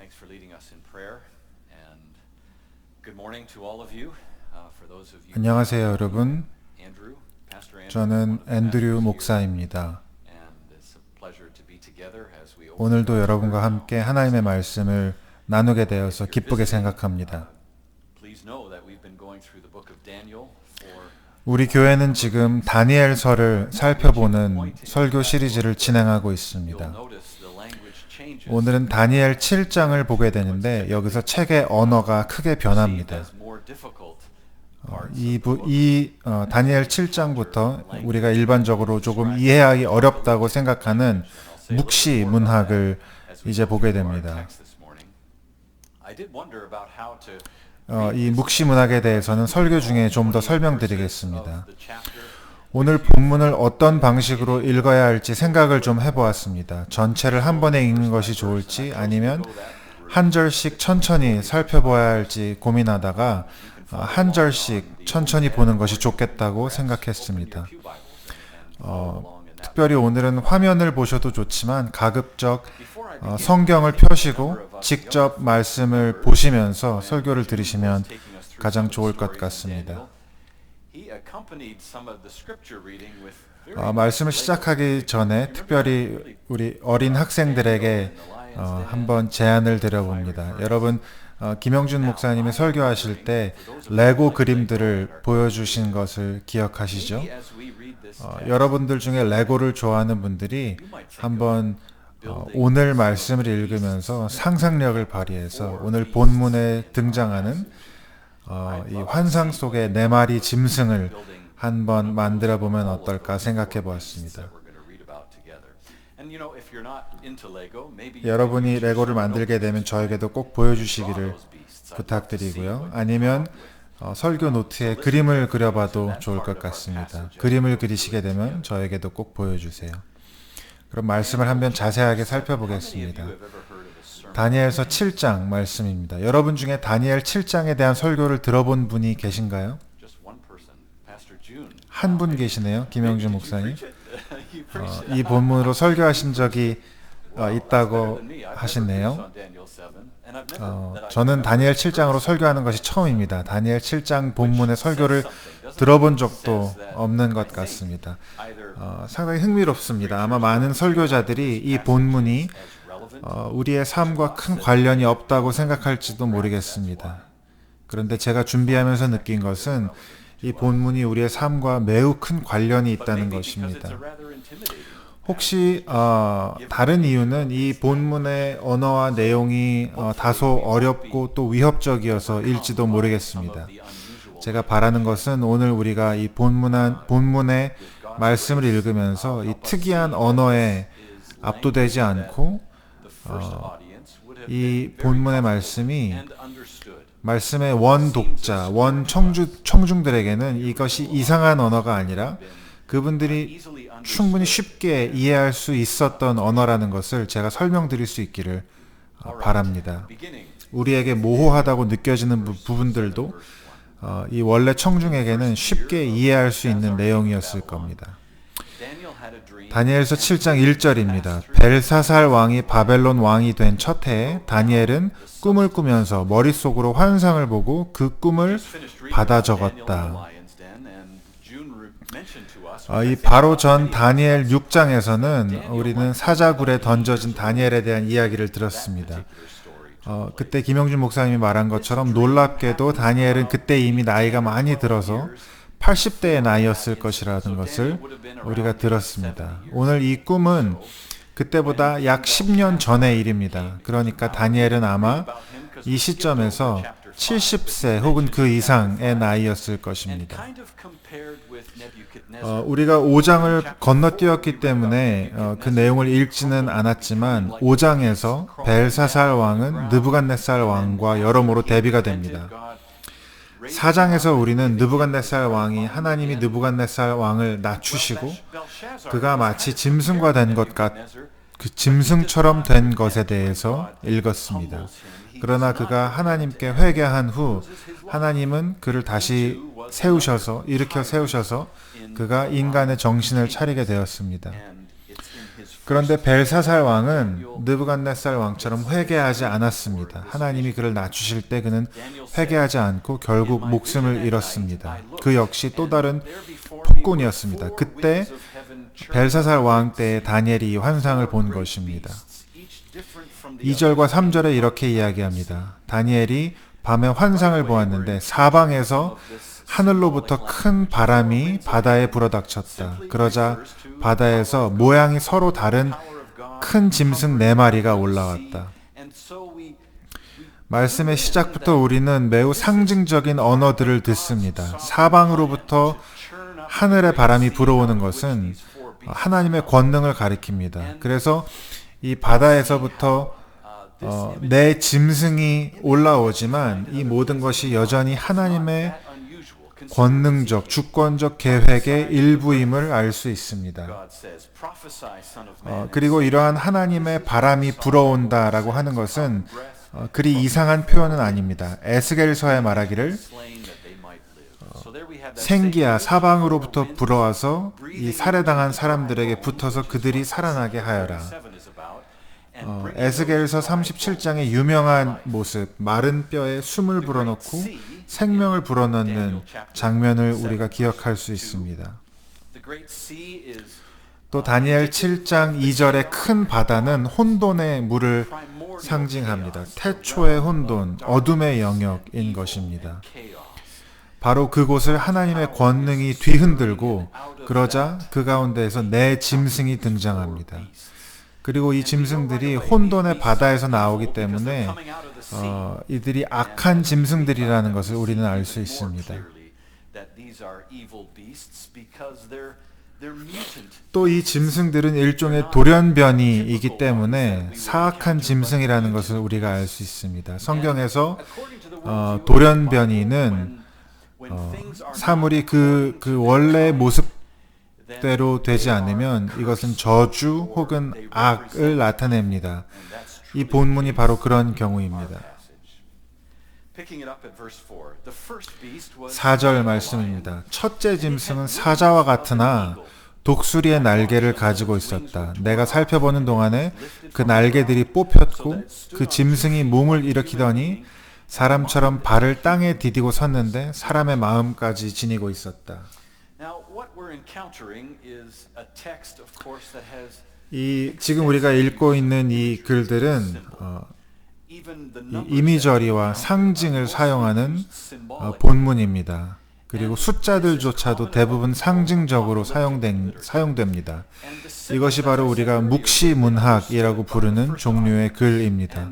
Thanks for leading us in prayer, and good morning to all of you. For those of you 안녕하세요, 여러분. Andrew, Pastor Andrew, 저는 one of the 앤드류 pastors here, 목사입니다. and it's a pleasure to be together as we open 오늘도 God's 여러분과 Word now. 함께 하나님의 말씀을 나누게 되어서 기쁘게 생각합니다. Please know that we've been going through the book of Daniel for 우리 교회는 지금 다니엘서를 살펴보는 설교 시리즈를 진행하고 you'll 있습니다. notice the language changes. 오늘은 다니엘 7장을 보게 되는데 여기서 책의 언어가 크게 변합니다. As more difficult 다니엘 7장부터 우리가 일반적으로 조금 이해하기 어렵다고 생각하는 묵시 문학을 이제 보게 됩니다. I did wonder about how to 이 묵시 문학에 대해서는 설교 중에 좀 더 설명드리겠습니다. 오늘 본문을 어떤 방식으로 읽어야 할지 생각을 좀 해보았습니다. 전체를 한 번에 읽는 것이 좋을지 아니면 한 절씩 천천히 살펴봐야 할지 고민하다가 한 절씩 천천히 보는 것이 좋겠다고 생각했습니다. 특별히 오늘은 화면을 보셔도 좋지만 가급적 성경을 펴시고 직접 말씀을 보시면서 설교를 들으시면 가장 좋을 것 같습니다. 말씀을 시작하기 전에 특별히 우리 어린 학생들에게 한번 제안을 드려봅니다. 여러분, 김영준 목사님이 설교하실 때 레고 그림들을 보여주신 것을 기억하시죠? 여러분들 중에 레고를 좋아하는 분들이 한번 오늘 말씀을 읽으면서 상상력을 발휘해서 오늘 본문에 등장하는 이 환상 속의 네 마리 짐승을 한번 만들어 보면 어떨까 생각해 보았습니다. 여러분이 레고를 만들게 되면 저에게도 꼭 보여주시기를 부탁드리고요. 아니면 설교 노트에 그림을 그려봐도 좋을 것 같습니다. 그림을 그리시게 되면 저에게도 꼭 보여주세요. 그럼 말씀을 한번 자세하게 살펴보겠습니다. 다니엘서 7장 말씀입니다. 여러분 중에 다니엘 7장에 대한 설교를 들어본 분이 계신가요? 한 분 계시네요. 김영준 목사님. 이 본문으로 설교하신 적이 있다고 하시네요. 저는 다니엘 7장으로 설교하는 것이 처음입니다. 다니엘 7장 본문의 설교를 들어본 적도 없는 것 같습니다. 상당히 흥미롭습니다. 아마 많은 설교자들이 이 본문이 우리의 삶과 큰 관련이 없다고 생각할지도 모르겠습니다. 그런데 제가 준비하면서 느낀 것은 이 본문이 우리의 삶과 매우 큰 관련이 있다는 것입니다. 혹시 다른 이유는 이 본문의 언어와 내용이 다소 어렵고 또 위협적이어서 일지도 모르겠습니다. 제가 바라는 것은 오늘 우리가 이 본문의 말씀을 읽으면서 이 특이한 언어에 압도되지 않고 이 본문의 말씀의 원 독자, 원 청중들에게는 이것이 이상한 언어가 아니라 그분들이 충분히 쉽게 이해할 수 있었던 언어라는 것을 제가 설명드릴 수 있기를 바랍니다. 우리에게 모호하다고 느껴지는 부분들도 이 원래 청중에게는 쉽게 이해할 수 있는 내용이었을 겁니다. 다니엘서 7장 1절입니다. 벨사살 왕이 바벨론 왕이 된 첫 해에 다니엘은 꿈을 꾸면서 머릿속으로 환상을 보고 그 꿈을 받아 적었다. 이 바로 전 다니엘 6장에서는 우리는 사자굴에 던져진 다니엘에 대한 이야기를 들었습니다. 그때 김영준 목사님이 말한 것처럼 놀랍게도 다니엘은 그때 이미 나이가 많이 들어서 80대의 나이였을 것이라는 것을 우리가 들었습니다. 오늘 이 꿈은 그때보다 약 10년 전의 일입니다. 그러니까 다니엘은 아마 이 시점에서 70세 혹은 그 이상의 나이였을 것입니다. 우리가 5장을 건너뛰었기 때문에 그 내용을 읽지는 않았지만 5장에서 벨사살 왕은 느부갓네살 왕과 여러모로 대비가 됩니다. 4장에서 우리는 느부갓네살 왕이 하나님이 느부갓네살 왕을 낮추시고 그가 마치 짐승과 된 것 그 짐승처럼 된 것에 대해서 읽었습니다. 그러나 그가 하나님께 회개한 후 하나님은 그를 다시 일으켜 세우셔서 그가 인간의 정신을 차리게 되었습니다. 그런데 벨사살 왕은 느부갓네살 왕처럼 회개하지 않았습니다. 하나님이 그를 낮추실 때 그는 회개하지 않고 결국 목숨을 잃었습니다. 그 역시 또 다른 폭군이었습니다. 그때 벨사살 왕 때에 다니엘이 이 환상을 본 것입니다. 2절과 3절에 이렇게 이야기합니다. 다니엘이 밤에 환상을 보았는데 사방에서 하늘로부터 큰 바람이 바다에 불어닥쳤다. 그러자 바다에서 모양이 서로 다른 큰 짐승 4마리가 올라왔다. 말씀의 시작부터 우리는 매우 상징적인 언어들을 듣습니다. 사방으로부터 하늘의 바람이 불어오는 것은 하나님의 권능을 가리킵니다. 그래서 이 바다에서부터 내 짐승이 올라오지만 이 모든 것이 여전히 하나님의 권능적, 주권적 계획의 일부임을 알 수 있습니다. 그리고 이러한 하나님의 바람이 불어온다라고 하는 것은 그리 이상한 표현은 아닙니다. 에스겔서에 말하기를 생기야 사방으로부터 불어와서 이 살해당한 사람들에게 붙어서 그들이 살아나게 하여라. 에스겔서 37장의 유명한 모습, 마른 뼈에 숨을 불어넣고 생명을 불어넣는 장면을 우리가 기억할 수 있습니다. 또 다니엘 7장 2절의 큰 바다는 혼돈의 물을 상징합니다. 태초의 혼돈, 어둠의 영역인 것입니다. 바로 그곳을 하나님의 권능이 뒤흔들고 그러자 그 가운데에서 내 짐승이 등장합니다. 그리고 이 짐승들이 혼돈의 바다에서 나오기 때문에 이들이 악한 짐승들이라는 것을 우리는 알 수 있습니다. 또 이 짐승들은 일종의 돌연변이이기 때문에 사악한 짐승이라는 것을 우리가 알 수 있습니다. 성경에서 돌연변이는 사물이 그 원래 모습대로 되지 않으면 이것은 저주 혹은 악을 나타냅니다. 이 본문이 바로 그런 경우입니다. 4절 말씀입니다. 첫째 짐승은 사자와 같으나 독수리의 날개를 가지고 있었다. 내가 살펴보는 동안에 그 날개들이 뽑혔고 그 짐승이 몸을 일으키더니 사람처럼 발을 땅에 디디고 섰는데 사람의 마음까지 지니고 있었다. 지금 우리가 읽고 있는 이 글들은 이 이미저리와 상징을 사용하는 본문입니다. 그리고 숫자들조차도 대부분 상징적으로 사용됩니다. 이것이 바로 우리가 묵시문학이라고 부르는 종류의 글입니다.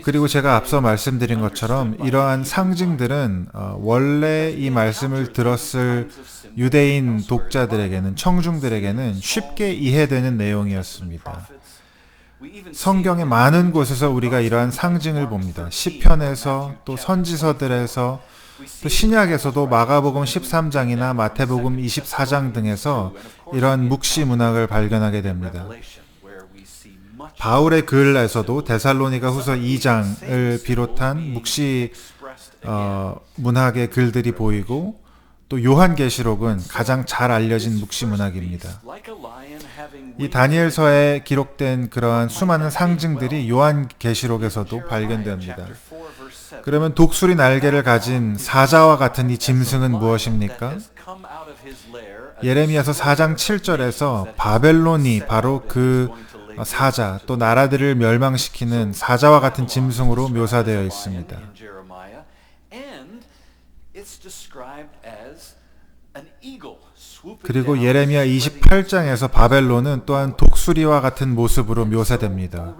그리고 제가 앞서 말씀드린 것처럼 이러한 상징들은 원래 이 말씀을 들었을 유대인 독자들에게는, 청중들에게는 쉽게 이해되는 내용이었습니다. 성경의 많은 곳에서 우리가 이러한 상징을 봅니다. 시편에서 또 선지서들에서 또 신약에서도 마가복음 13장이나 마태복음 24장 등에서 이러한 묵시 문학을 발견하게 됩니다. 바울의 글에서도 데살로니가 후서 2장을 비롯한 묵시 문학의 글들이 보이고 또 요한계시록은 가장 잘 알려진 묵시 문학입니다. 이 다니엘서에 기록된 그러한 수많은 상징들이 요한계시록에서도 발견됩니다. 그러면 독수리 날개를 가진 사자와 같은 이 짐승은 무엇입니까? 예레미야서 4장 7절에서 바벨론이 바로 그 사자, 또 나라들을 멸망시키는 사자와 같은 짐승으로 묘사되어 있습니다. 그리고 예레미야 28장에서 바벨론은 또한 독수리와 같은 모습으로 묘사됩니다.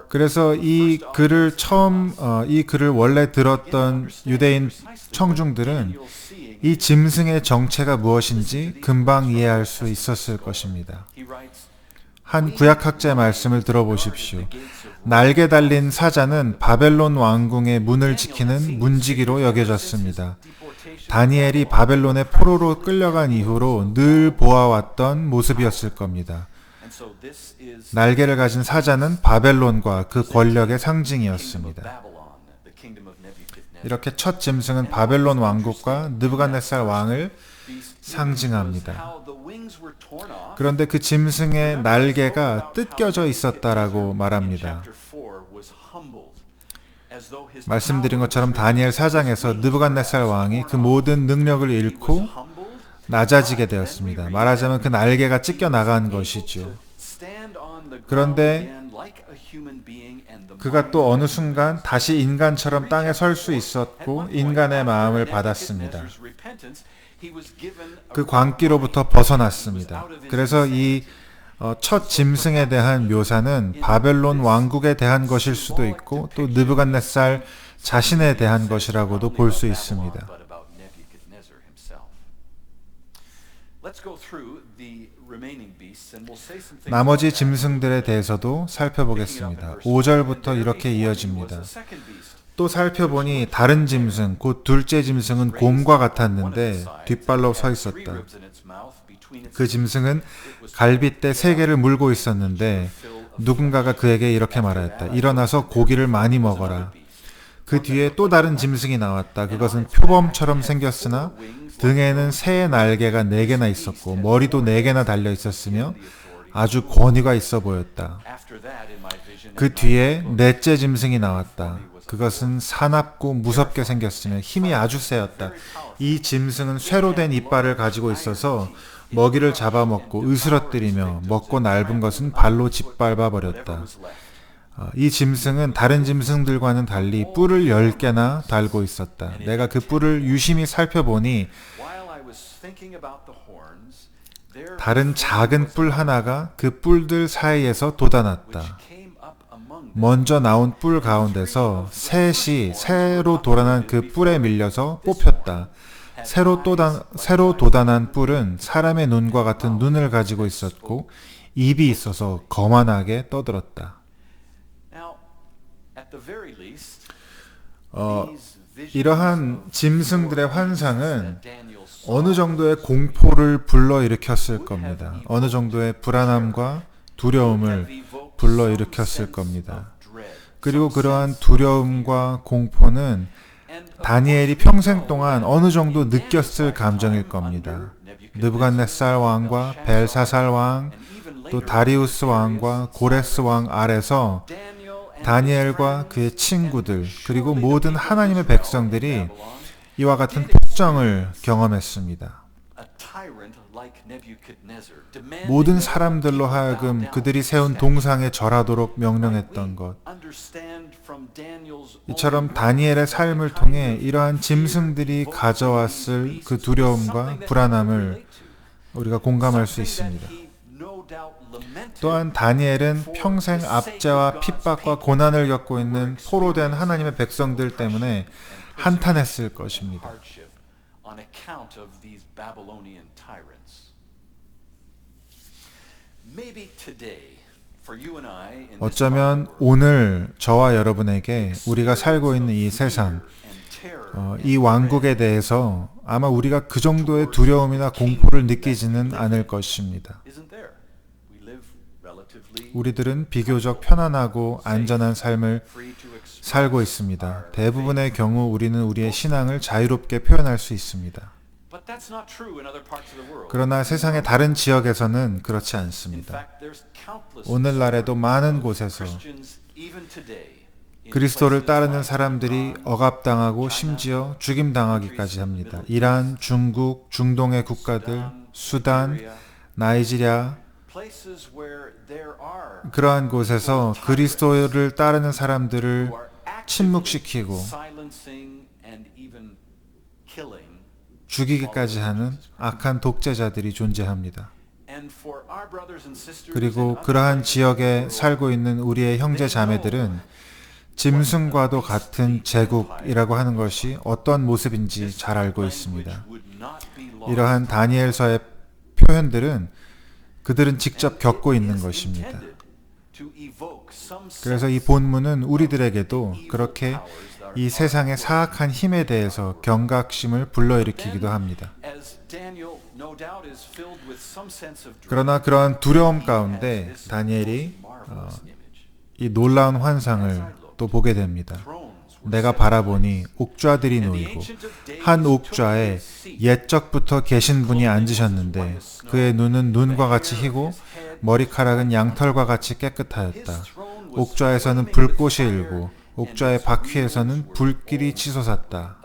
그래서 이 글을 원래 들었던 유대인 청중들은 이 짐승의 정체가 무엇인지 금방 이해할 수 있었을 것입니다. 한 구약학자의 말씀을 들어보십시오. 날개 달린 사자는 바벨론 왕궁의 문을 지키는 문지기로 여겨졌습니다. 다니엘이 바벨론의 포로로 끌려간 이후로 늘 보아왔던 모습이었을 겁니다. 날개를 가진 사자는 바벨론과 그 권력의 상징이었습니다. 이렇게 첫 짐승은 바벨론 왕국과 느부갓네살 왕을 상징합니다. 그런데 그 짐승의 날개가 뜯겨져 있었다라고 말합니다. 말씀드린 것처럼 다니엘 4장에서 느부갓네살 왕이 그 모든 능력을 잃고 낮아지게 되었습니다. 말하자면 그 날개가 찢겨 나간 것이죠. 그런데 그가 또 어느 순간 다시 인간처럼 땅에 설 수 있었고 인간의 마음을 받았습니다. 그 광기로부터 벗어났습니다. 그래서 이 첫 짐승에 대한 묘사는 바벨론 왕국에 대한 것일 수도 있고 또 느부갓네살 자신에 대한 것이라고도 볼 수 있습니다. 나머지 짐승들에 대해서도 살펴보겠습니다. 5절부터 이렇게 이어집니다. 또 살펴보니 다른 짐승, 곧 둘째 짐승은 곰과 같았는데 뒷발로 서 있었다. 그 짐승은 갈빗대 3개를 물고 있었는데 누군가가 그에게 이렇게 말하였다. 일어나서 고기를 많이 먹어라. 그 뒤에 또 다른 짐승이 나왔다. 그것은 표범처럼 생겼으나 등에는 새의 날개가 4개나 있었고 머리도 4개나 달려 있었으며 아주 권위가 있어 보였다. 그 뒤에 넷째 짐승이 나왔다. 그것은 사납고 무섭게 생겼으며 힘이 아주 세었다. 이 짐승은 쇠로 된 이빨을 가지고 있어서 먹이를 잡아먹고 으스러뜨리며 먹고 낡은 것은 발로 짓밟아 버렸다. 이 짐승은 다른 짐승들과는 달리 뿔을 10개나 달고 있었다. 내가 그 뿔을 유심히 살펴보니 다른 작은 뿔 하나가 그 뿔들 사이에서 돋아났다. 먼저 나온 뿔 가운데서 셋이 새로 돋아난 그 뿔에 밀려서 뽑혔다. 새로 돋아난 뿔은 사람의 눈과 같은 눈을 가지고 있었고 입이 있어서 거만하게 떠들었다. 이러한 짐승들의 환상은 어느 정도의 공포를 불러일으켰을 겁니다. 어느 정도의 불안함과 두려움을 불러일으켰을 겁니다. 그리고 그러한 두려움과 공포는 다니엘이 평생 동안 어느 정도 느꼈을 감정일 겁니다. 느부갓네살 왕과 벨사살 왕, 또 다리우스 왕과 고레스 왕 아래서 다니엘과 그의 친구들, 그리고 모든 하나님의 백성들이 이와 같은 폭정을 경험했습니다. 모든 사람들로 하여금 그들이 세운 동상에 절하도록 명령했던 것. 이처럼 다니엘의 삶을 통해 이러한 짐승들이 가져왔을 그 두려움과 불안함을 우리가 공감할 수 있습니다. 또한 다니엘은 평생 압제와 핍박과 고난을 겪고 있는 포로된 하나님의 백성들 때문에 한탄했을 것입니다. 어쩌면 오늘 저와 여러분에게 우리가 살고 있는 이 세상, 이 왕국에 대해서 아마 우리가 그 정도의 두려움이나 공포를 느끼지는 않을 것입니다. 우리들은 비교적 편안하고 안전한 삶을 살고 있습니다. 대부분의 경우 우리는 우리의 신앙을 자유롭게 표현할 수 있습니다. 그러나 세상의 다른 지역에서는 그렇지 않습니다. 오늘날에도 많은 곳에서 그리스도를 따르는 사람들이 억압당하고 심지어 죽임당하기까지 합니다. 이란, 중국, 중동의 국가들, 수단, 나이지리아, 그러한 곳에서 그리스도를 따르는 사람들을 침묵시키고 죽이기까지 하는 악한 독재자들이 존재합니다. 그리고 그러한 지역에 살고 있는 우리의 형제 자매들은 짐승과도 같은 제국이라고 하는 것이 어떤 모습인지 잘 알고 있습니다. 이러한 다니엘서의 표현들은 그들은 직접 겪고 있는 것입니다. 그래서 이 본문은 우리들에게도 그렇게 이 세상의 사악한 힘에 대해서 경각심을 불러일으키기도 합니다. 그러나 그러한 두려움 가운데 다니엘이 이 놀라운 환상을 또 보게 됩니다. 내가 바라보니 옥좌들이 놓이고 한 옥좌에 옛적부터 계신 분이 앉으셨는데 그의 눈은 눈과 같이 희고 머리카락은 양털과 같이 깨끗하였다. 옥좌에서는 불꽃이 일고 옥좌의 바퀴에서는 불길이 치솟았다.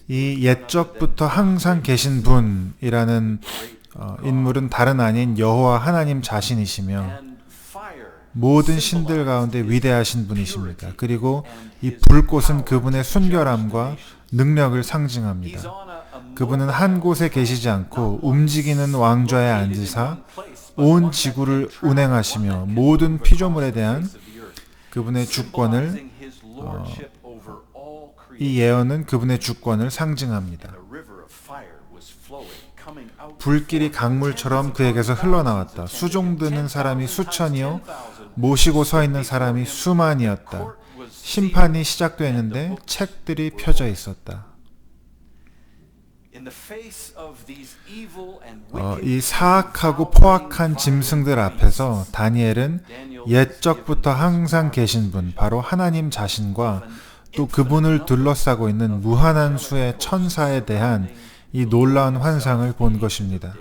이 옛적부터 항상 계신 분이라는 인물은 다른 아닌 여호와 하나님 자신이시며 모든 신들 가운데 위대하신 분이십니다. 그리고 이 불꽃은 그분의 순결함과 능력을 상징합니다. 그분은 한 곳에 계시지 않고 움직이는 왕좌에 앉으사 온 지구를 운행하시며 모든 피조물에 대한 그분의 주권을 이 예언은 그분의 주권을 상징합니다. 불길이 강물처럼 그에게서 흘러나왔다. 수종드는 사람이 수천이요 모시고 서 있는 사람이 수만이었다. 심판이 시작되는데 책들이 펴져 있었다. 이 사악하고 포악한 짐승들 앞에서 다니엘은 옛적부터 항상 계신 분, 바로 하나님 자신과 또 그분을 둘러싸고 있는 무한한 수의 천사에 대한 이 놀라운 환상을 본 것입니다.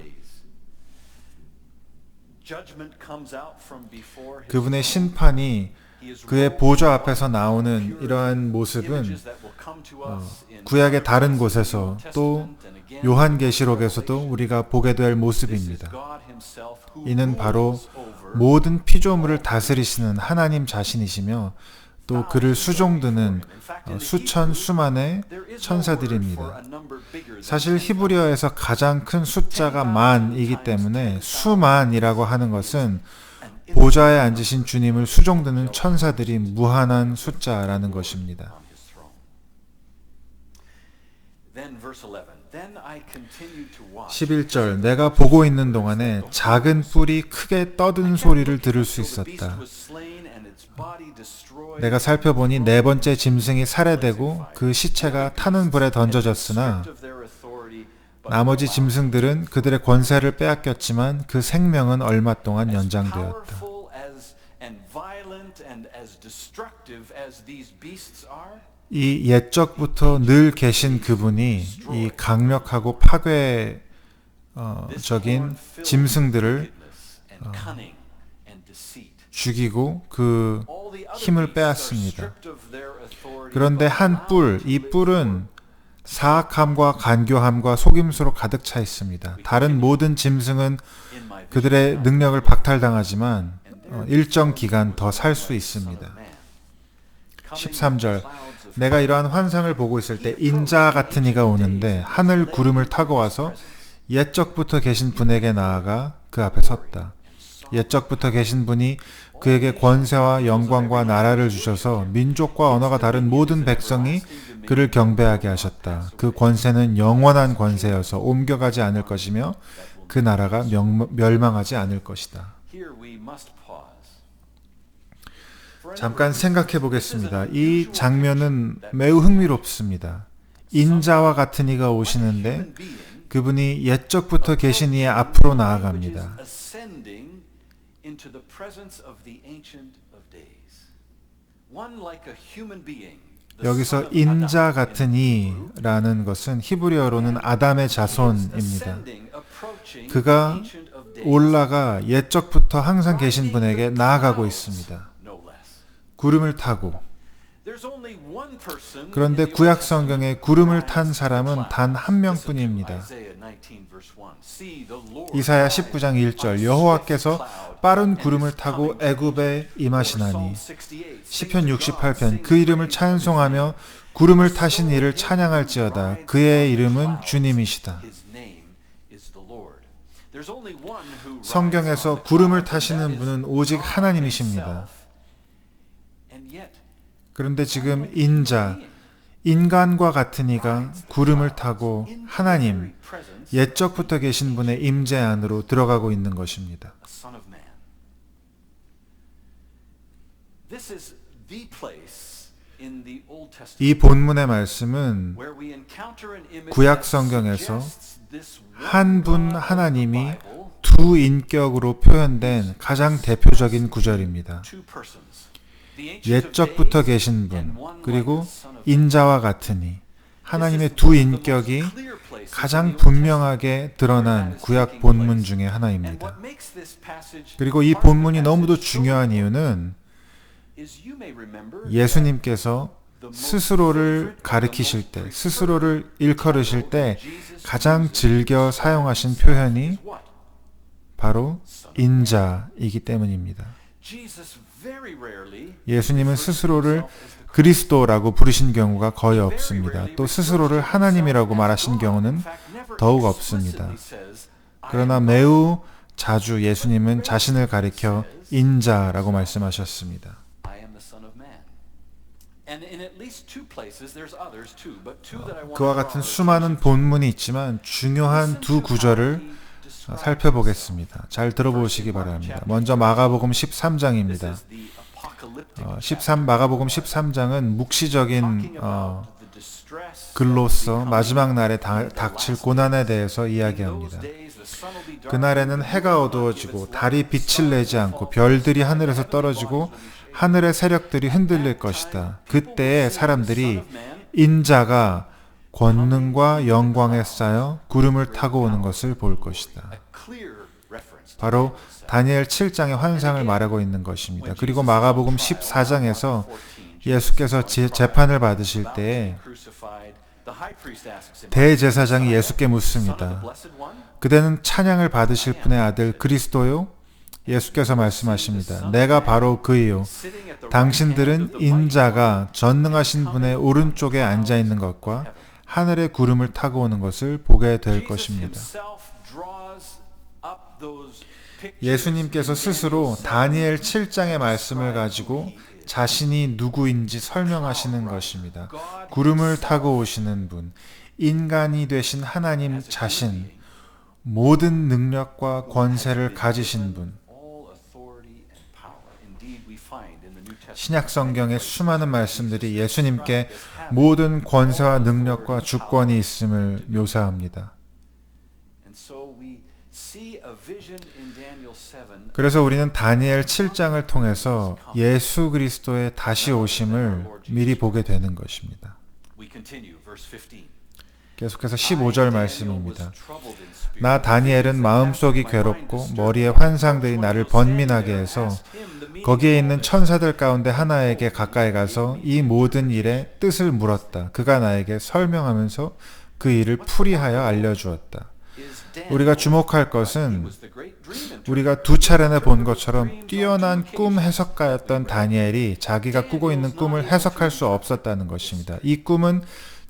그분의 심판이 그의 보좌 앞에서 나오는 이러한 모습은 구약의 다른 곳에서 또 요한계시록에서도 우리가 보게 될 모습입니다. 이는 바로 모든 피조물을 다스리시는 하나님 자신이시며 또 그를 수종드는 수천 수만의 천사들입니다. 사실 히브리어에서 가장 큰 숫자가 만이기 때문에 수만이라고 하는 것은 보좌에 앉으신 주님을 수종드는 천사들이 무한한 숫자라는 것입니다. 11절 내가 보고 있는 동안에 작은 뿔이 크게 떠드는 소리를 들을 수 있었다. 내가 살펴보니 네 번째 짐승이 살해되고 그 시체가 타는 불에 던져졌으나 나머지 짐승들은 그들의 권세를 빼앗겼지만 그 생명은 얼마 동안 연장되었다. 이 옛적부터 늘 계신 그분이 이 강력하고 파괴적인 짐승들을 죽이고 그 힘을 빼앗습니다. 그런데 한 뿔, 이 뿔은 사악함과 간교함과 속임수로 가득 차 있습니다. 다른 모든 짐승은 그들의 능력을 박탈당하지만 일정 기간 더 살 수 있습니다. 13절 내가 이러한 환상을 보고 있을 때 인자 같은 이가 오는데 하늘 구름을 타고 와서 옛적부터 계신 분에게 나아가 그 앞에 섰다. 옛적부터 계신 분이 그에게 권세와 영광과 나라를 주셔서 민족과 언어가 다른 모든 백성이 그를 경배하게 하셨다. 그 권세는 영원한 권세여서 옮겨가지 않을 것이며 그 나라가 멸망하지 않을 것이다. 잠깐 생각해 보겠습니다. 이 장면은 매우 흥미롭습니다. 인자와 같은 이가 오시는데 그분이 옛적부터 계신 이의 앞으로 나아갑니다. 여기서 인자 같은 이라는 것은 히브리어로는 아담의 자손입니다. 그가 올라가 옛적부터 항상 계신 분에게 나아가고 있습니다. 구름을 타고. 그런데 구약 성경에 구름을 탄 사람은 단 한 명뿐입니다. 이사야 19장 1절 여호와께서 빠른 구름을 타고 애굽에 임하시나니 시편 68편 그 이름을 찬송하며 구름을 타신 이를 찬양할지어다 그의 이름은 주님이시다. 성경에서 구름을 타시는 분은 오직 하나님이십니다. 그런데 지금 인간과 같은 이가 구름을 타고 하나님, 옛적부터 계신 분의 임재 안으로 들어가고 있는 것입니다. 이 본문의 말씀은 구약 성경에서 한 분 하나님이 두 인격으로 표현된 가장 대표적인 구절입니다. 옛적부터 계신 분, 그리고 인자와 같으니 하나님의 두 인격이 가장 분명하게 드러난 구약 본문 중에 하나입니다. 그리고 이 본문이 너무도 중요한 이유는 예수님께서 스스로를 가리키실 때, 스스로를 일컬으실 때 가장 즐겨 사용하신 표현이 바로 인자이기 때문입니다. 예수님은 스스로를 그리스도라고 부르신 경우가 거의 없습니다. 또 스스로를 하나님이라고 말하신 경우는 더욱 없습니다. 그러나 매우 자주 예수님은 자신을 가리켜 인자라고 말씀하셨습니다. 그와 같은 수많은 본문이 있지만 중요한 두 구절을 살펴보겠습니다. 잘 들어보시기 바랍니다. 먼저 마가복음 13장입니다. 마가복음 13장은 묵시적인 글로서 마지막 날에 닥칠 고난에 대해서 이야기합니다. 그날에는 해가 어두워지고 달이 빛을 내지 않고 별들이 하늘에서 떨어지고 하늘의 세력들이 흔들릴 것이다. 그때에 사람들이 인자가 권능과 영광에 쌓여 구름을 타고 오는 것을 볼 것이다. 바로 다니엘 7장의 환상을 말하고 있는 것입니다. 그리고 마가복음 14장에서 예수께서 재판을 받으실 때에 대제사장이 예수께 묻습니다. 그대는 찬양을 받으실 분의 아들 그리스도요? 예수께서 말씀하십니다. 내가 바로 그이요. 당신들은 인자가 전능하신 분의 오른쪽에 앉아 있는 것과 하늘의 구름을 타고 오는 것을 보게 될 것입니다. 예수님께서 스스로 다니엘 7장의 말씀을 가지고 자신이 누구인지 설명하시는 것입니다. 구름을 타고 오시는 분, 인간이 되신 하나님 자신, 모든 능력과 권세를 가지신 분. 신약 성경의 수많은 말씀들이 예수님께 모든 권세와 능력과 주권이 있음을 묘사합니다. 그래서 우리는 다니엘 7장을 통해서 예수 그리스도의 다시 오심을 미리 보게 되는 것입니다. 계속해서 15절 말씀입니다. 나 다니엘은 마음속이 괴롭고 머리에 환상들이 나를 번민하게 해서 거기에 있는 천사들 가운데 하나에게 가까이 가서 이 모든 일의 뜻을 물었다. 그가 나에게 설명하면서 그 일을 풀이하여 알려주었다. 우리가 주목할 것은 우리가 두 차례나 본 것처럼 뛰어난 꿈 해석가였던 다니엘이 자기가 꾸고 있는 꿈을 해석할 수 없었다는 것입니다. 이 꿈은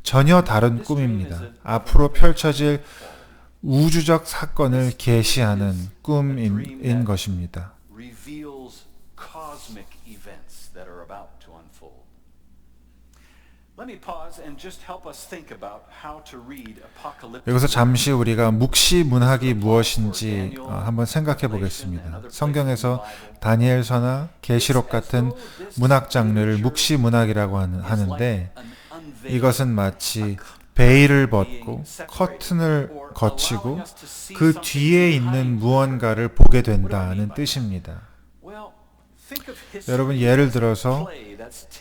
전혀 다른 꿈입니다. 앞으로 펼쳐질 우주적 사건을 계시하는 꿈인 것입니다. 여기서 잠시 우리가 묵시 문학이 무엇인지 한번 생각해 보겠습니다. 성경에서 다니엘서나 계시록 같은 문학 장르를 묵시 문학이라고 하는데 이것은 마치 베일을 벗고 커튼을 거치고 그 뒤에 있는 무언가를 보게 된다는 뜻입니다. 여러분 예를 들어서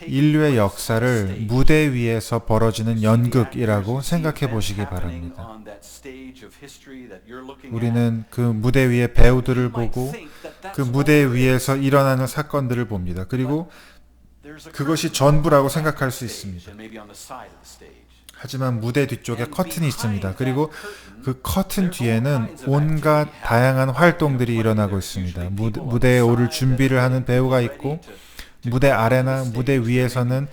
인류의 역사를 무대 위에서 벌어지는 연극이라고 생각해 보시기 바랍니다. 우리는 그 무대 위의 배우들을 보고 그 무대 위에서 일어나는 사건들을 봅니다. 그리고 그것이 전부라고 생각할 수 있습니다. 하지만 무대 뒤쪽에 커튼이 있습니다. 그리고 그 커튼 뒤에는 온갖 다양한 활동들이 일어나고 있습니다. 무대에 오를 준비를 하는 배우가 있고 무대 아래나 무대 위에서는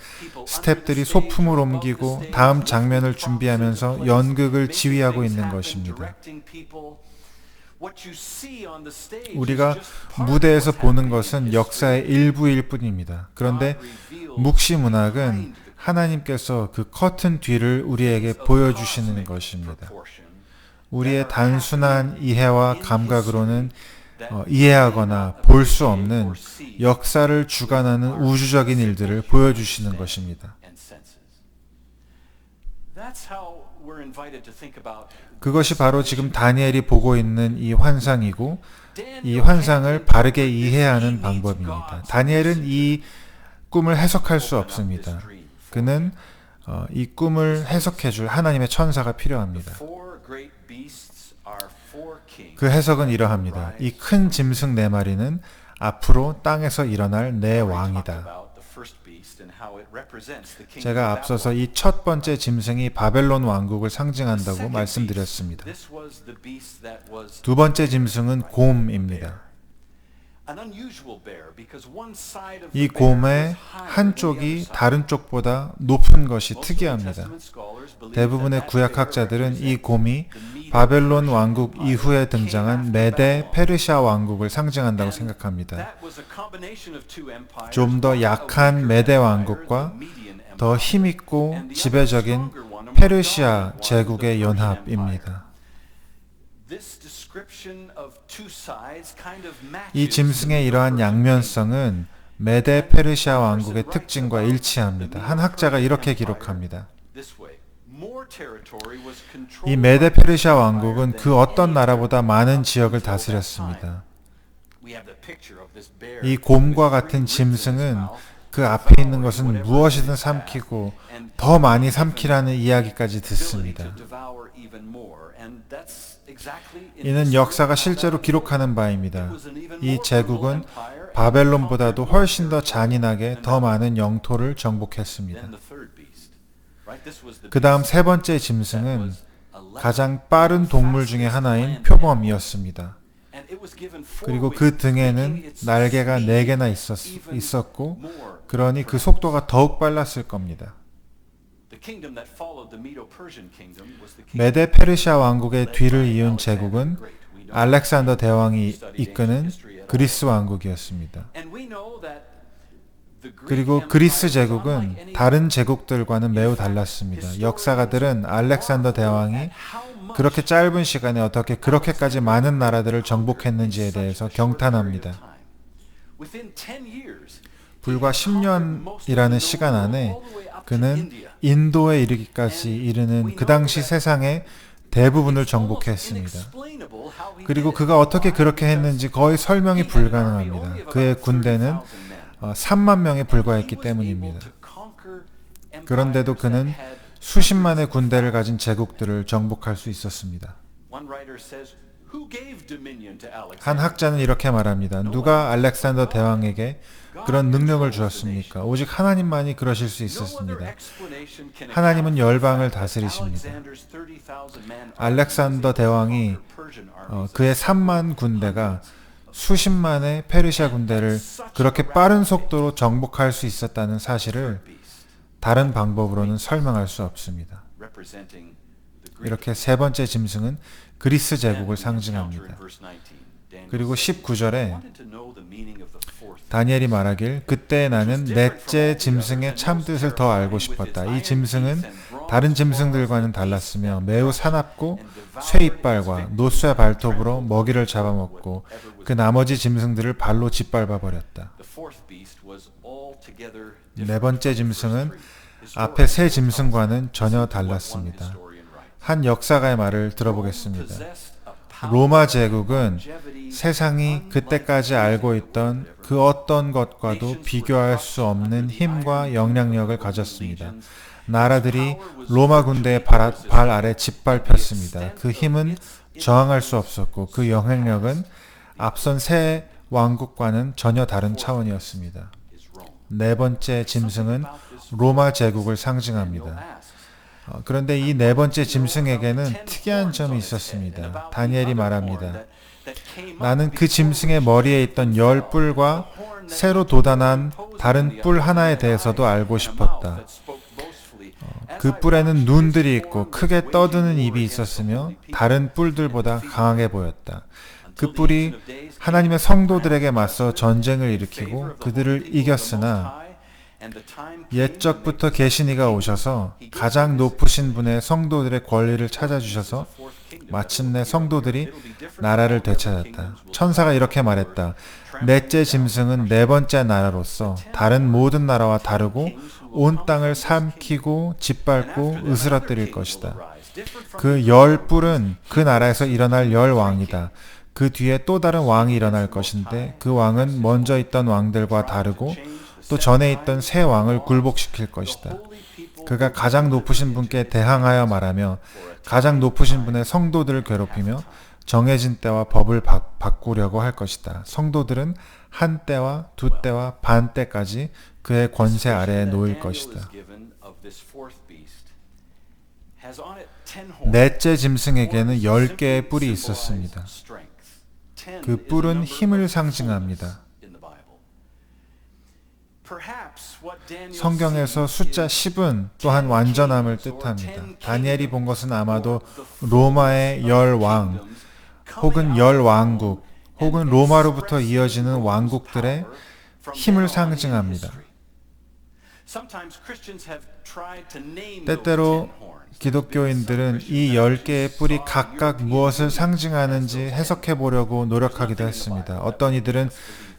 스태프들이 소품을 옮기고 다음 장면을 준비하면서 연극을 지휘하고 있는 것입니다. 우리가 무대에서 보는 것은 역사의 일부일 뿐입니다. 그런데 묵시 문학은 하나님께서 그 커튼 뒤를 우리에게 보여주시는 것입니다. 우리의 단순한 이해와 감각으로는 이해하거나 볼 수 없는 역사를 주관하는 우주적인 일들을 보여주시는 것입니다. 그것이 바로 지금 다니엘이 보고 있는 이 환상이고 이 환상을 바르게 이해하는 방법입니다. 다니엘은 이 꿈을 해석할 수 없습니다. 그는 이 꿈을 해석해 줄 하나님의 천사가 필요합니다. 그 해석은 이러합니다. 이 큰 짐승 네 마리는 앞으로 땅에서 일어날 내 왕이다. 제가 앞서서 이 첫 번째 짐승이 바벨론 왕국을 상징한다고 말씀드렸습니다. 두 번째 짐승은 곰입니다. 이 곰의 한쪽이 다른 쪽보다 높은 것이 특이합니다. 대부분의 구약학자들은 이 곰이 바벨론 왕국 이후에 등장한 메데 페르시아 왕국을 상징한다고 생각합니다. 좀 더 약한 메데 왕국과 더 힘있고 지배적인 페르시아 제국의 연합입니다. 이 짐승의 이러한 양면성은 메데 페르시아 왕국의 특징과 일치합니다. 한 학자가 이렇게 기록합니다. 이 메데 페르시아 왕국은 그 어떤 나라보다 많은 지역을 다스렸습니다. 이 곰과 같은 짐승은 그 앞에 있는 것은 무엇이든 삼키고 더 많이 삼키라는 이야기까지 듣습니다. 이는 역사가 실제로 기록하는 바입니다. 이 제국은 바벨론보다도 훨씬 더 잔인하게 더 많은 영토를 정복했습니다. 그 다음 세 번째 짐승은 가장 빠른 동물 중에 하나인 표범이었습니다. 그리고 그 등에는 날개가 4개나 있었고 그러니 그 속도가 더욱 빨랐을 겁니다. 메데 페르시아 왕국의 뒤를 이은 제국은 알렉산더 대왕이 이끄는 그리스 왕국이었습니다. 그리고 그리스 제국은 다른 제국들과는 매우 달랐습니다. 역사가들은 알렉산더 대왕이 그렇게 짧은 시간에 어떻게 그렇게까지 많은 나라들을 정복했는지에 대해서 경탄합니다. 불과 10년이라는 시간 안에 그는 인도에 이르기까지 이르는 그 당시 세상의 대부분을 정복했습니다. 그리고 그가 어떻게 그렇게 했는지 거의 설명이 불가능합니다. 그의 군대는 3만 명에 불과했기 때문입니다. 그런데도 그는 수십만의 군대를 가진 제국들을 정복할 수 있었습니다. 한 학자는 이렇게 말합니다. 누가 알렉산더 대왕에게 그런 능력을 주었습니까? 오직 하나님만이 그러실 수 있었습니다. 하나님은 열방을 다스리십니다. 알렉산더 대왕이 그의 3만 군대가 수십만의 페르시아 군대를 그렇게 빠른 속도로 정복할 수 있었다는 사실을 다른 방법으로는 설명할 수 없습니다. 이렇게 세 번째 짐승은 그리스 제국을 상징합니다. 그리고 19절에 다니엘이 말하길 그때 나는 넷째 짐승의 참뜻을 더 알고 싶었다. 이 짐승은 다른 짐승들과는 달랐으며 매우 사납고 쇠이빨과 노쇠 발톱으로 먹이를 잡아먹고 그 나머지 짐승들을 발로 짓밟아 버렸다. 네 번째 짐승은 앞에 세 짐승과는 전혀 달랐습니다. 한 역사가의 말을 들어보겠습니다. 로마 제국은 세상이 그때까지 알고 있던 그 어떤 것과도 비교할 수 없는 힘과 영향력을 가졌습니다. 나라들이 로마 군대의 발 아래 짓밟혔습니다. 그 힘은 저항할 수 없었고 그 영향력은 앞선 세 왕국과는 전혀 다른 차원이었습니다. 네 번째 짐승은 로마 제국을 상징합니다. 그런데 이 네 번째 짐승에게는 특이한 점이 있었습니다. 다니엘이 말합니다. 나는 그 짐승의 머리에 있던 10뿔과 새로 돋아난 다른 뿔 하나에 대해서도 알고 싶었다. 그 뿔에는 눈들이 있고 크게 떠드는 입이 있었으며 다른 뿔들보다 강하게 보였다. 그 뿔이 하나님의 성도들에게 맞서 전쟁을 일으키고 그들을 이겼으나 옛적부터 계신 이가 오셔서 가장 높으신 분의 성도들의 권리를 찾아주셔서 마침내 성도들이 나라를 되찾았다. 천사가 이렇게 말했다. 넷째 짐승은 네 번째 나라로서 다른 모든 나라와 다르고 온 땅을 삼키고 짓밟고 으스러뜨릴 것이다. 그 10뿔은 그 나라에서 일어날 10왕이다. 그 뒤에 또 다른 왕이 일어날 것인데 그 왕은 먼저 있던 왕들과 다르고 또 전에 있던 새 왕을 굴복시킬 것이다. 그가 가장 높으신 분께 대항하여 말하며 가장 높으신 분의 성도들을 괴롭히며 정해진 때와 법을 바꾸려고 할 것이다. 성도들은 한 때와 두 때와 반 때까지 그의 권세 아래에 놓일 것이다. 넷째 짐승에게는 10개의 뿔이 있었습니다. 그 뿔은 힘을 상징합니다. 성경에서 숫자 10은 또한 완전함을 뜻합니다. 다니엘이 본 것은 아마도 로마의 10왕 혹은 10왕국 혹은 로마로부터 이어지는 왕국들의 힘을 상징합니다. 때때로 기독교인들은 이 10개의 뿔이 각각 무엇을 상징하는지 해석해 보려고 노력하기도 했습니다. 어떤 이들은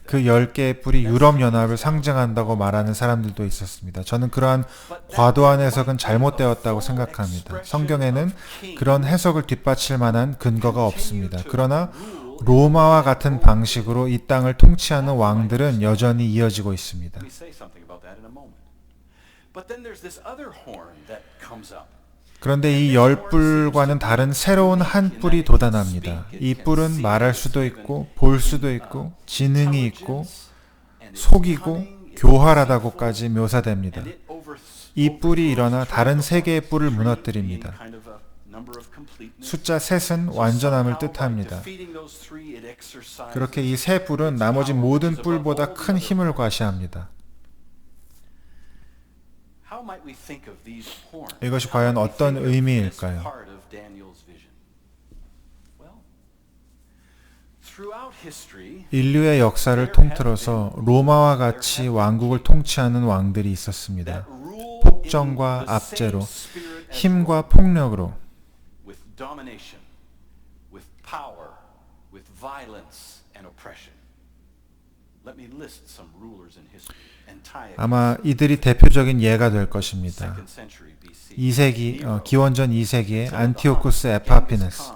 그 10개의 뿔이 유럽연합을 상징한다고 말하는 사람들도 있었습니다. 저는 그러한 과도한 해석은 잘못되었다고 생각합니다. 성경에는 그런 해석을 뒷받칠 만한 근거가 없습니다. 그러나 로마와 같은 방식으로 이 땅을 통치하는 왕들은 여전히 이어지고 있습니다. 그런데 이 10뿔과는 다른 새로운 한 뿔이 돋아납니다. 이 뿔은 말할 수도 있고 볼 수도 있고 지능이 있고 속이고 교활하다고까지 묘사됩니다. 이 뿔이 일어나 다른 세 개의 뿔을 무너뜨립니다. 숫자 셋은 완전함을 뜻합니다. 그렇게 이 세 뿔은 나머지 모든 뿔보다 큰 힘을 과시합니다. 이것이 과연 어떤 의미일까요? 인류의 역사를 통틀어서 로마와 같이 왕국을 통치하는 왕들이 있었습니다. 폭정과 압제로, 힘과 폭력으로, 아마 이들이 대표적인 예가 될 것입니다. 2세기, 기원전 2세기의 안티오쿠스 에파피네스,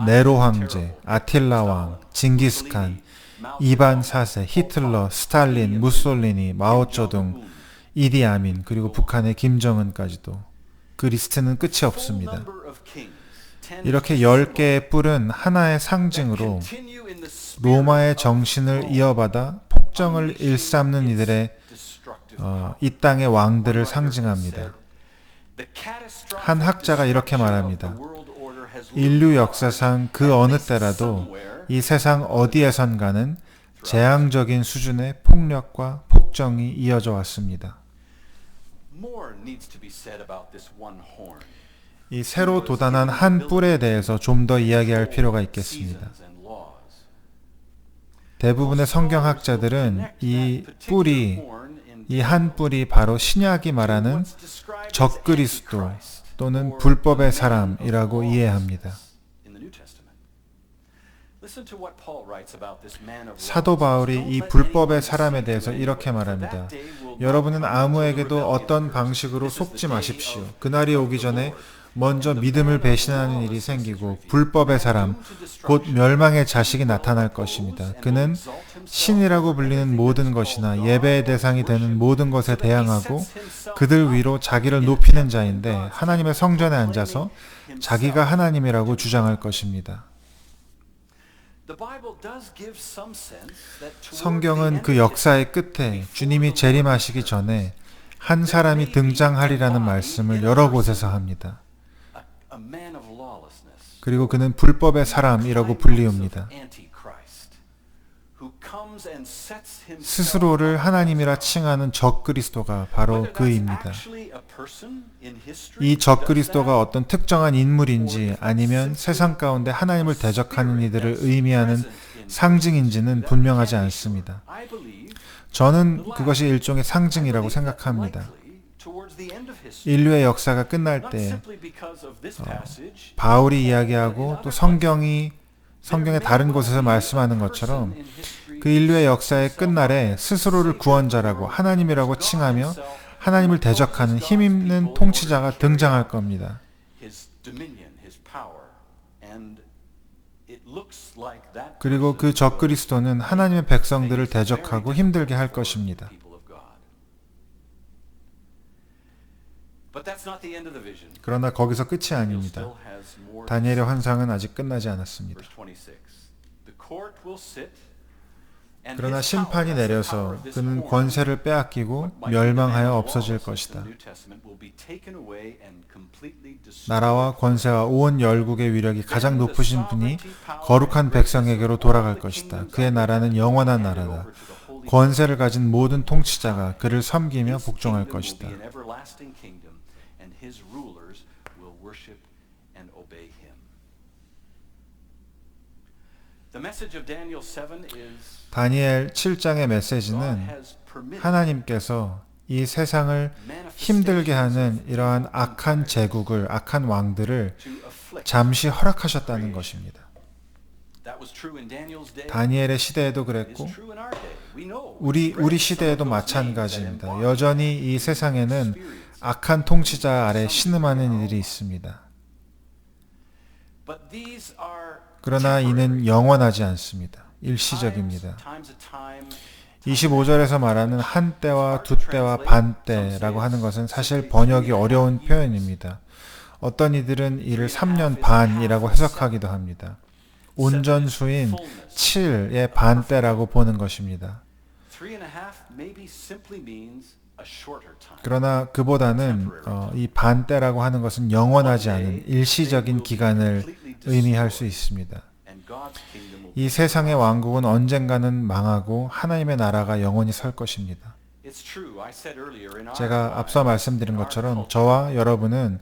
네로 황제, 아틸라 왕, 징기스칸, 이반 4세, 히틀러, 스탈린, 무솔리니, 마오쩌둥, 이디 아민, 그리고 북한의 김정은까지도 그 리스트는 끝이 없습니다. 이렇게 10개의 뿔은 하나의 상징으로 로마의 정신을 이어받아 폭정을 일삼는 이들의 이 땅의 왕들을 상징합니다. 한 학자가 이렇게 말합니다. 인류 역사상 그 어느 때라도 이 세상 어디에선가는 재앙적인 수준의 폭력과 폭정이 이어져 왔습니다. 이 새로 돋아난 한 뿔에 대해서 좀 더 이야기할 필요가 있겠습니다. 대부분의 성경학자들은 이 한 뿔이 바로 신약이 말하는 적그리스도 또는 불법의 사람이라고 이해합니다. 사도 바울이 이 불법의 사람에 대해서 이렇게 말합니다. 여러분은 아무에게도 어떤 방식으로 속지 마십시오. 그날이 오기 전에 먼저 믿음을 배신하는 일이 생기고 불법의 사람, 곧 멸망의 자식이 나타날 것입니다. 그는 신이라고 불리는 모든 것이나 예배의 대상이 되는 모든 것에 대항하고 그들 위로 자기를 높이는 자인데 하나님의 성전에 앉아서 자기가 하나님이라고 주장할 것입니다. 성경은 그 역사의 끝에 주님이 재림하시기 전에 한 사람이 등장하리라는 말씀을 여러 곳에서 합니다. 그리고 그는 불법의 사람이라고 불리웁니다. 스스로를 하나님이라 칭하는 적그리스도가 바로 그입니다. 이 적그리스도가 어떤 특정한 인물인지 아니면 세상 가운데 하나님을 대적하는 이들을 의미하는 상징인지는 분명하지 않습니다. 저는 그것이 일종의 상징이라고 생각합니다. 인류의 역사가 끝날 때 바울이 이야기하고 또 성경의 다른 곳에서 말씀하는 것처럼 그 인류의 역사의 끝날에 스스로를 구원자라고 하나님이라고 칭하며 하나님을 대적하는 힘있는 통치자가 등장할 겁니다. 그리고 그 적그리스도는 하나님의 백성들을 대적하고 힘들게 할 것입니다. 그러나 거기서 끝이 아닙니다. 다니엘의 환상은 아직 끝나지 않았습니다. 그러나 심판이 내려서 그는 권세를 빼앗기고 멸망하여 없어질 것이다. 나라와 권세와 온 열국의 위력이 가장 높으신 분이 거룩한 백성에게로 돌아갈 것이다. 그의 나라는 영원한 나라다. 권세를 가진 모든 통치자가 그를 섬기며 복종할 것이다. 다니엘 7장의 메시지는 하나님께서 이 세상을 힘들게 하는 이러한 악한 제국을, 악한 왕들을 잠시 허락하셨다는 것입니다. 다니엘의 시대에도 그랬고 우리 시대에도 마찬가지입니다. 여전히 이 세상에는 악한 통치자 아래 신음하는 이들이 있습니다. 그러나 이는 영원하지 않습니다. 일시적입니다. 25절에서 말하는 한때와 두때와 반때라고 하는 것은 사실 번역이 어려운 표현입니다. 어떤 이들은 이를 3년 반이라고 해석하기도 합니다. 온전수인 7의 반때라고 보는 것입니다. 그러나 그보다는 이 반때라고 하는 것은 영원하지 않은 일시적인 기간을 의미할 수 있습니다. 이 세상의 왕국은 언젠가는 망하고 하나님의 나라가 영원히 설 것입니다. 제가 앞서 말씀드린 것처럼 저와 여러분은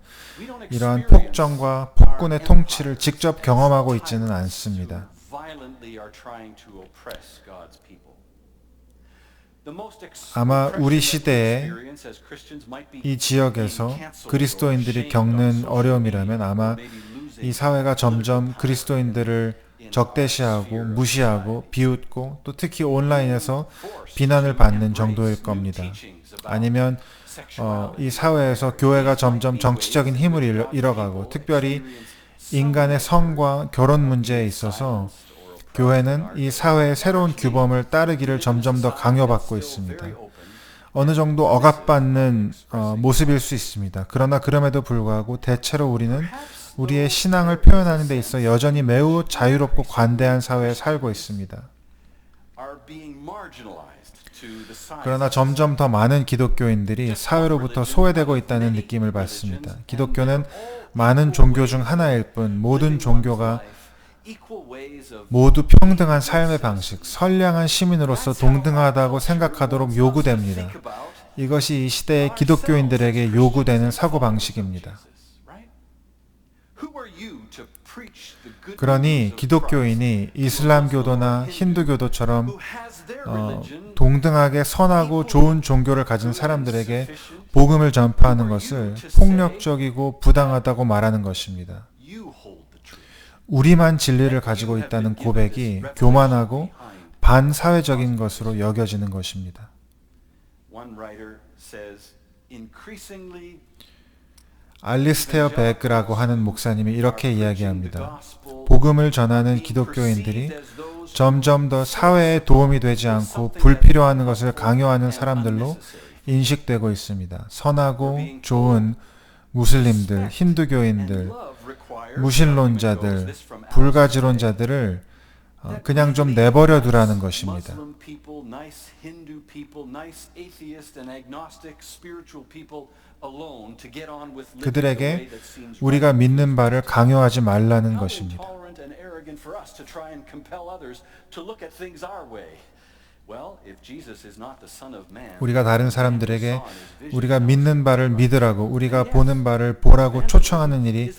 이러한 폭정과 폭군의 통치를 직접 경험하고 있지는 않습니다. 아마 우리 시대에 이 지역에서 그리스도인들이 겪는 어려움이라면 아마 이 사회가 점점 그리스도인들을 적대시하고 무시하고 비웃고 또 특히 온라인에서 비난을 받는 정도일 겁니다. 아니면 이 사회에서 교회가 점점 정치적인 힘을 잃어가고 특별히 인간의 성과 결혼 문제에 있어서 교회는 이 사회의 새로운 규범을 따르기를 점점 더 강요받고 있습니다. 어느 정도 억압받는 모습일 수 있습니다. 그러나 그럼에도 불구하고 대체로 우리는 우리의 신앙을 표현하는 데 있어 여전히 매우 자유롭고 관대한 사회에 살고 있습니다. 그러나 점점 더 많은 기독교인들이 사회로부터 소외되고 있다는 느낌을 받습니다. 기독교는 많은 종교 중 하나일 뿐 모든 종교가 모두 평등한 삶의 방식, 선량한 시민으로서 동등하다고 생각하도록 요구됩니다. 이것이 이 시대의 기독교인들에게 요구되는 사고방식입니다. 그러니 기독교인이 이슬람교도나 힌두교도처럼 동등하게 선하고 좋은 종교를 가진 사람들에게 복음을 전파하는 것을 폭력적이고 부당하다고 말하는 것입니다. 우리만 진리를 가지고 있다는 고백이 교만하고 반사회적인 것으로 여겨지는 것입니다. 알리스테어 베그라고 하는 목사님이 이렇게 이야기합니다. 복음을 전하는 기독교인들이 점점 더 사회에 도움이 되지 않고 불필요한 것을 강요하는 사람들로 인식되고 있습니다. 선하고 좋은 무슬림들, 힌두교인들, 무신론자들, 불가지론자들을 그냥 좀 내버려 두라는 것입니다. 그들에게 우리가 믿는 바를 강요하지 말라는 것입니다. 우리가 다른 사람들에게 우리가 믿는 바를 믿으라고, 우리가 보는 바를 보라고 초청하는 일이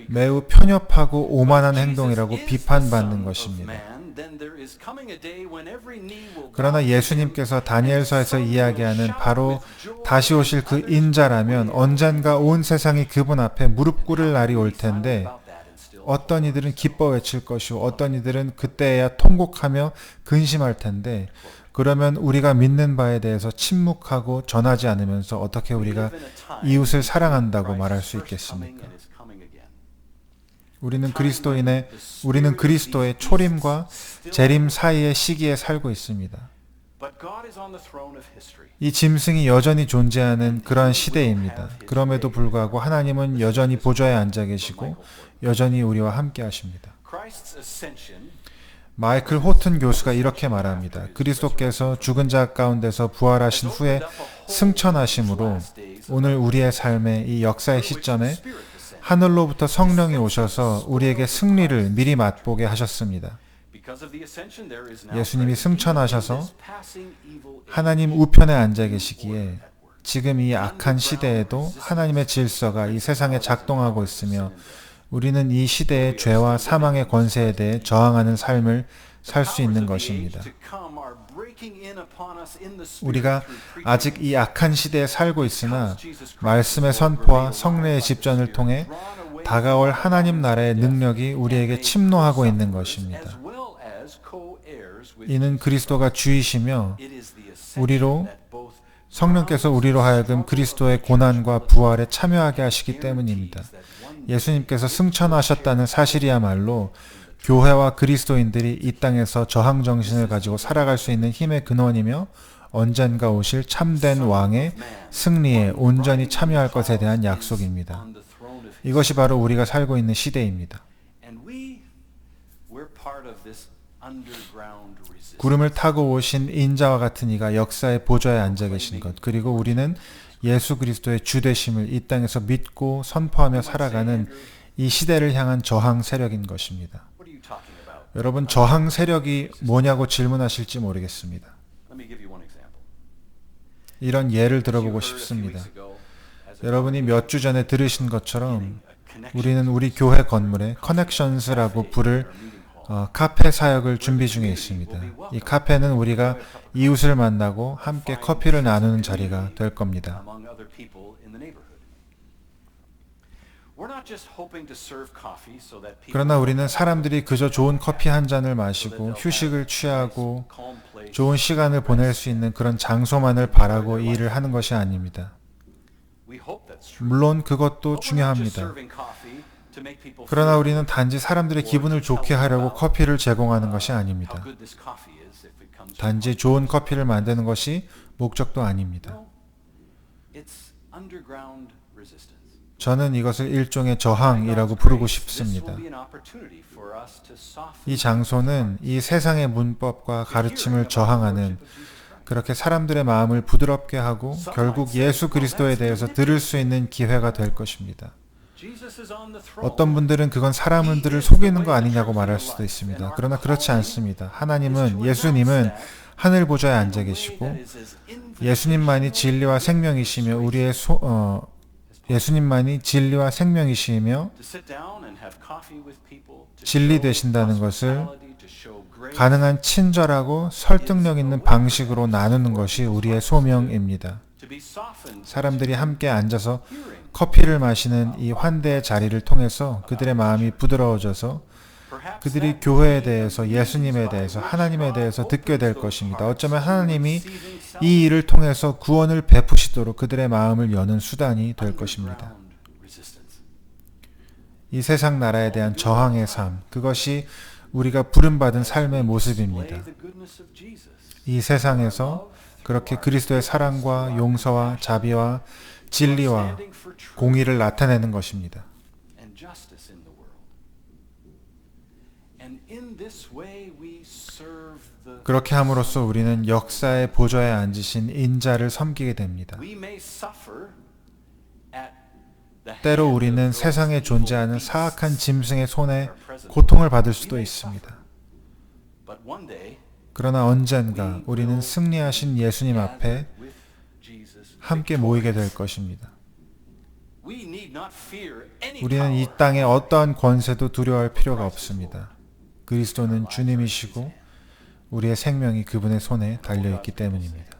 매우 편협하고 오만한 행동이라고 비판받는 것입니다. 그러나 예수님께서 다니엘서에서 이야기하는 바로 다시 오실 그 인자라면 언젠가 온 세상이 그분 앞에 무릎 꿇을 날이 올 텐데 어떤 이들은 기뻐 외칠 것이고 어떤 이들은 그때야 통곡하며 근심할 텐데, 그러면 우리가 믿는 바에 대해서 침묵하고 전하지 않으면서 어떻게 우리가 이웃을 사랑한다고 말할 수 있겠습니까? 우리는 그리스도의 초림과 재림 사이의 시기에 살고 있습니다. 이 짐승이 여전히 존재하는 그러한 시대입니다. 그럼에도 불구하고 하나님은 여전히 보좌에 앉아 계시고 여전히 우리와 함께 하십니다. 마이클 호튼 교수가 이렇게 말합니다. 그리스도께서 죽은 자 가운데서 부활하신 후에 승천하심으로 오늘 우리의 삶의 이 역사의 시점에 하늘로부터 성령이 오셔서 우리에게 승리를 미리 맛보게 하셨습니다. 예수님이 승천하셔서 하나님 우편에 앉아 계시기에 지금 이 악한 시대에도 하나님의 질서가 이 세상에 작동하고 있으며 우리는 이 시대의 죄와 사망의 권세에 대해 저항하는 삶을 살 수 있는 것입니다. 우리가 아직 이 악한 시대에 살고 있으나 말씀의 선포와 성례의 집전을 통해 다가올 하나님 나라의 능력이 우리에게 침노하고 있는 것입니다. 이는 그리스도가 주이시며 성령께서 우리로 하여금 그리스도의 고난과 부활에 참여하게 하시기 때문입니다. 예수님께서 승천하셨다는 사실이야말로 교회와 그리스도인들이 이 땅에서 저항 정신을 가지고 살아갈 수 있는 힘의 근원이며 언젠가 오실 참된 왕의 승리에 온전히 참여할 것에 대한 약속입니다. 이것이 바로 우리가 살고 있는 시대입니다. 구름을 타고 오신 인자와 같은 이가 역사의 보좌에 앉아 계신 것, 그리고 우리는 예수 그리스도의 주되심을 이 땅에서 믿고 선포하며 살아가는 이 시대를 향한 저항 세력인 것입니다. 여러분, 저항 세력이 뭐냐고 질문하실지 모르겠습니다. 이런 예를 들어보고 싶습니다. 여러분이 몇 주 전에 들으신 것처럼 우리는 우리 교회 건물에 커넥션스라고 부를 카페 사역을 준비 중에 있습니다. 이 카페는 우리가 이웃을 만나고 함께 커피를 나누는 자리가 될 겁니다. 그러나 우리는 사람들이 그저 좋은 커피 한 잔을 마시고 휴식을 취하고 좋은 시간을 보낼 수 있는 그런 장소만을 바라고 이 일을 하는 것이 아닙니다. 물론 그것도 중요합니다. 그러나 우리는 단지 사람들의 기분을 좋게 하려고 커피를 제공하는 것이 아닙니다. 단지 좋은 커피를 만드는 것이 목적도 아닙니다. 저는 이것을 일종의 저항이라고 부르고 싶습니다. 이 장소는 이 세상의 문법과 가르침을 저항하는, 그렇게 사람들의 마음을 부드럽게 하고 결국 예수 그리스도에 대해서 들을 수 있는 기회가 될 것입니다. 어떤 분들은 그건 사람들을 속이는 거 아니냐고 말할 수도 있습니다. 그러나 그렇지 않습니다. 예수님은 하늘 보좌에 앉아 계시고 예수님만이 진리와 생명이시며 예수님만이 진리와 생명이시며 진리 되신다는 것을 가능한 친절하고 설득력 있는 방식으로 나누는 것이 우리의 소명입니다. 사람들이 함께 앉아서 커피를 마시는 이 환대의 자리를 통해서 그들의 마음이 부드러워져서 그들이 교회에 대해서, 예수님에 대해서, 하나님에 대해서 듣게 될 것입니다. 어쩌면 하나님이 이 일을 통해서 구원을 베푸시도록 그들의 마음을 여는 수단이 될 것입니다. 이 세상 나라에 대한 저항의 삶, 그것이 우리가 부름받은 삶의 모습입니다. 이 세상에서 그렇게 그리스도의 사랑과 용서와 자비와 진리와 공의를 나타내는 것입니다. 그렇게 함으로써 우리는 역사의 보좌에 앉으신 인자를 섬기게 됩니다. 때로 우리는 세상에 존재하는 사악한 짐승의 손에 고통을 받을 수도 있습니다. 그러나 언젠가 우리는 승리하신 예수님 앞에 함께 모이게 될 것입니다. 우리는 이 땅의 어떠한 권세도 두려워할 필요가 없습니다. 그리스도는 주님이시고 우리의 생명이 그분의 손에 달려있기 때문입니다.